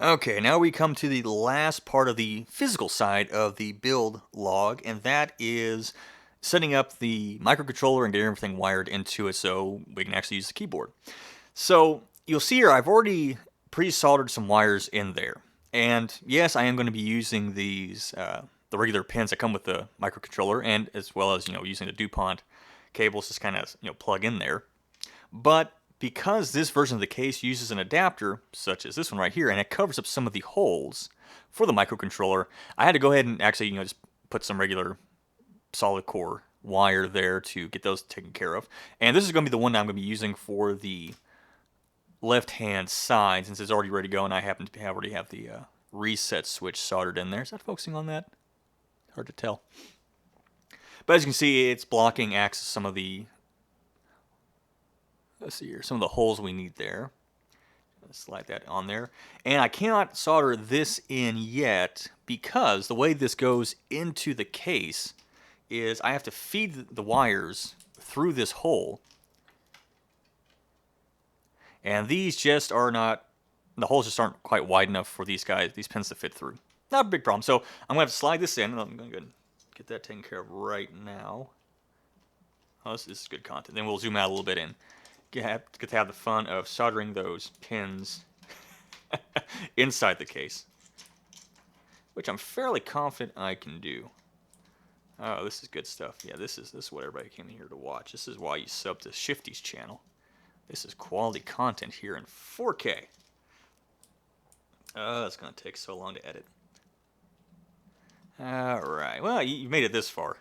Okay, now we come to the last part of the physical side of the build log, and that is setting up the microcontroller and getting everything wired into it so we can actually use the keyboard. So you'll see here I've already pre-soldered some wires in there. And yes, I am going to be using these the regular pins that come with the microcontroller, and as well as using the dupont cables just kind of plug in there. But because this version of the case uses an adapter, such as this one right here, and it covers up some of the holes for the microcontroller, I had to go ahead and actually, just put some regular solid core wire there to get those taken care of. And this is going to be the one that I'm going to be using for the left-hand side, since it's already ready to go, and I happen to already have the reset switch soldered in there. Is that focusing on that? Hard to tell. But as you can see, it's blocking access to some of the some of the holes we need there. Let's slide that on there. And I cannot solder this in yet because the way this goes into the case is I have to feed the wires through this hole. And these just are not, the holes just aren't quite wide enough for these pins to fit through. Not a big problem. So I'm going to have to slide this in, and I'm going to get that taken care of right now. Oh, this is good content. Then we'll zoom out a little bit and get to have the fun of soldering those pins inside the case, which I'm fairly confident I can do. Oh, this is good stuff. Yeah, this is what everybody came here to watch. This is why you sub to Shifty's channel. This is quality content here in 4K. Oh, it's going to take so long to edit. Alright, well, you made it this far.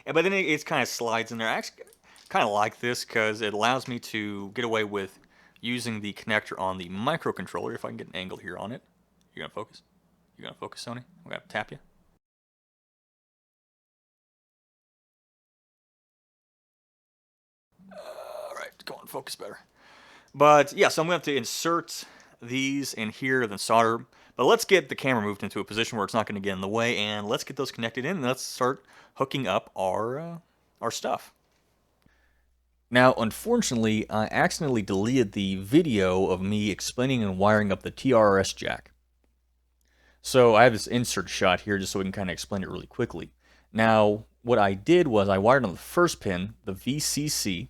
But then it kind of slides in there. I actually kind of like this because it allows me to get away with using the connector on the microcontroller. If I can get an angle here on it. You going to focus? You going to focus, Sony? I'm going to tap you. Alright, go on, focus better. But yeah, so I'm going to have to insert these in here, then solder. But let's get the camera moved into a position where it's not going to get in the way, and let's get those connected in, and let's start hooking up our stuff. Now, unfortunately, I accidentally deleted the video of me explaining and wiring up the TRRS jack. So I have this insert shot here just so we can kind of explain it really quickly. Now, what I did was I wired on the first pin, the VCC.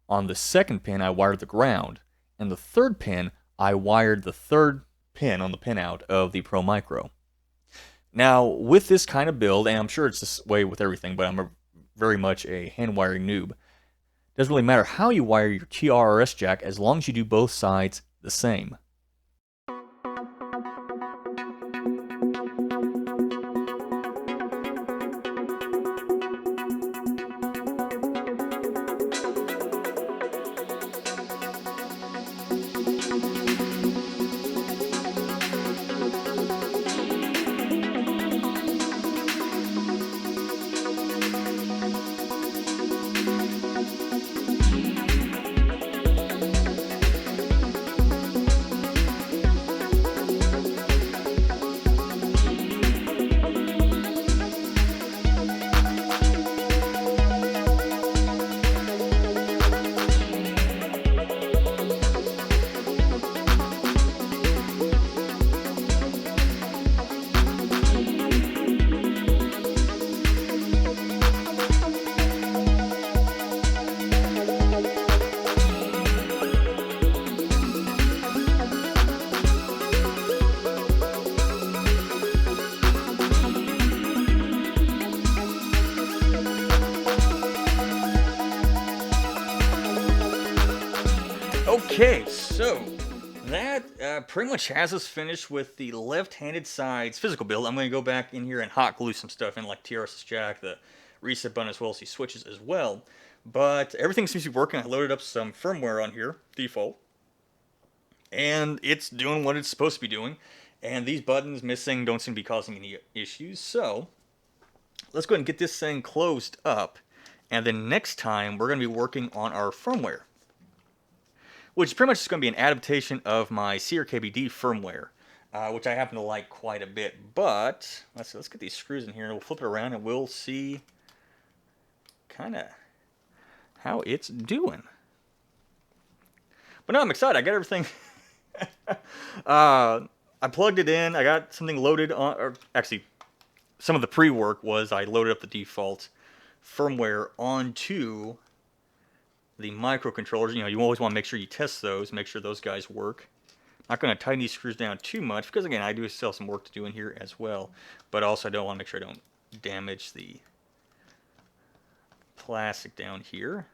On the second pin, I wired the ground. And the third pin, I wired the third pin on the pinout of the Pro Micro. Now, with this kind of build, and I'm sure it's this way with everything, but I'm very much a hand wiring noob, it doesn't really matter how you wire your TRRS jack as long as you do both sides the same. Okay, so that pretty much has us finished with the left-handed side's physical build. I'm going to go back in here and hot glue some stuff in, like TRRS jack, the reset button, as well as these switches as well. But everything seems to be working. I loaded up some firmware on here, default, and it's doing what it's supposed to be doing. And these buttons missing don't seem to be causing any issues. So let's go ahead and get this thing closed up. And then next time, we're going to be working on our firmware, which is pretty much just going to be an adaptation of my CRKBD firmware, which I happen to like quite a bit. But let's get these screws in here, and we'll flip it around, and we'll see kind of how it's doing. But no, I'm excited. I got everything I plugged it in. I got something loaded on, or actually, some of the pre-work was I loaded up the default firmware onto the microcontrollers. You always want to make sure you test those, make sure those guys work. Not going to tighten these screws down too much because, again, I do still have some work to do in here as well. But also, I don't want to make sure I don't damage the plastic down here.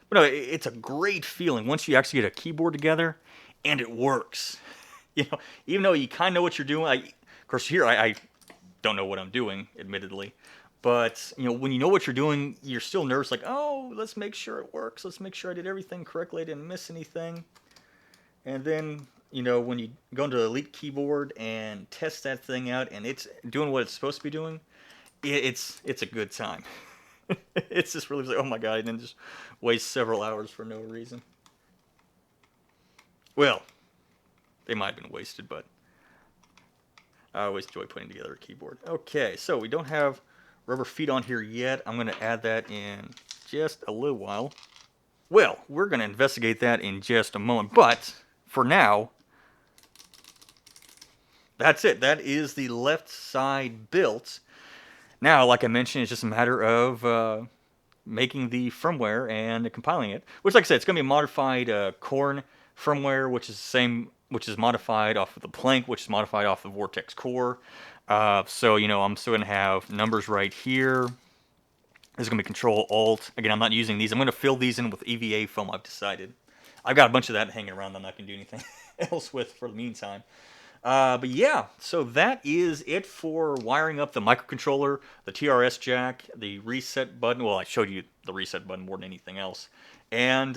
But no, it's a great feeling once you actually get a keyboard together and it works. Even though you kind of know what you're doing. Of course, here I don't know what I'm doing, admittedly. But, when you know what you're doing, you're still nervous, like, oh, let's make sure it works. Let's make sure I did everything correctly. I didn't miss anything. And then, when you go into the Elite keyboard and test that thing out and it's doing what it's supposed to be doing, it's a good time. It's just really like, oh my god, and then just waste several hours for no reason. Well, they might have been wasted, but I always enjoy putting together a keyboard. Okay, so we don't have rubber feet on here yet. I'm going to add that in just a little while. Well, we're going to investigate that in just a moment, but for now, that's it. That is the left side built. Now, like I mentioned, it's just a matter of making the firmware and compiling it. Which, like I said, it's going to be a modified Korn firmware, which is the same, which is modified off of the Planck, which is modified off the Vortex core. So, I'm still going to have numbers right here. This is going to be Control-Alt. Again, I'm not using these. I'm going to fill these in with EVA foam, I've decided. I've got a bunch of that hanging around that I'm not going to do anything else with for the meantime. But yeah, so that is it for wiring up the microcontroller, the TRRS jack, the reset button. Well, I showed you the reset button more than anything else. And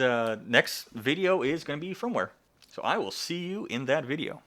next video is going to be firmware. So I will see you in that video.